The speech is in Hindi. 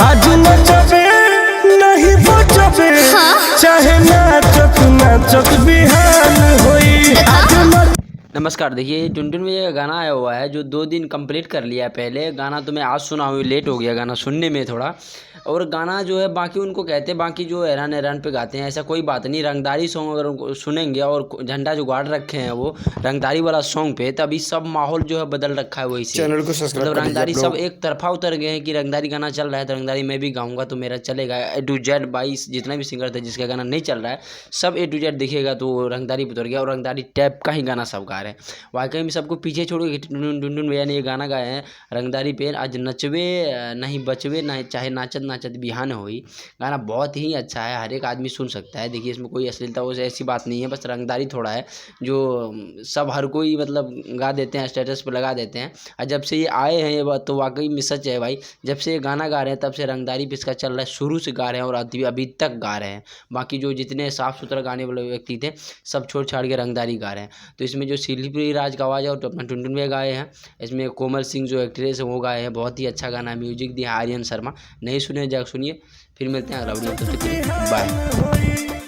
आज नचबे नहीं बचबे, चाहे नाचत नाचत बिहान होई। आज नमस्कार। देखिए टुनटुन में ये गाना आया हुआ है जो 2 दिन कंप्लीट कर लिया है पहले। गाना तो मैं आज सुना हूँ, लेट हो गया गाना सुनने में थोड़ा। और गाना जो है बाकी उनको कहते हैं, बाकी जो हैरान हैरान पे गाते हैं, ऐसा कोई बात नहीं। रंगदारी सॉन्ग अगर उनको सुनेंगे और झंडा जो गाड़ रखे हैं वो रंगदारी वाला सॉन्ग पे, तभी सब माहौल जो है बदल रखा है वही से। चैनल को सब्सक्राइब मतलब कर रंगदारी लीजिए सब एक तरफा उतर गए हैं कि रंगदारी गाना चल रहा है तो रंगदारी मैं भी गाऊंगा तो मेरा चलेगा। A to Z 22 जितना भी सिंगर थे जिसका गाना नहीं चल रहा है, सब A to Z दिखेगा तो रंगदारी पे उतर गया और रंगदारी टैप का ही गाना सब गा रहे हैं। वाकई में सबको पीछे छोड़ के टुनटुन भैया ने ये गाना गाए हैं रंगदारी पे। आज नचबे नहीं बचबे ना, चाहे नाचत नाचत बिहान होई। गाना बहुत ही अच्छा है, हर एक आदमी सुन सकता है। देखिए इसमें कोई अश्लीलता वो ऐसी बात नहीं है, बस रंगदारी थोड़ा है जो सब हर कोई मतलब गा देते हैं, स्टेटस पे लगा देते हैं। और जब से ये आए हैं ये बात तो वाकई में सच है भाई। जब से ये गाना गा रहे हैं तब से रंगदारी पे इसका चल रहा है, शुरू से गा रहे हैं और अभी तक गा रहे हैं। बाकी जो जितने साफ़ सुथरा गाने वाले व्यक्ति थे सब छोड़ छाड़ के रंगदारी गा रहे हैं। तो इसमें जो सिल्ली राज का आवाज़ है और तो अपना टुनटुन भैया गाए हैं। इसमें कोमल सिंह जो एक्ट्रेस है वो गाए हैं। बहुत ही अच्छा गाना है, म्यूजिक दिया आर्यन शर्मा। नहीं सुने जाकर सुनिए। फिर मिलते हैं अगला वीडियो, तब तक के लिए बाय।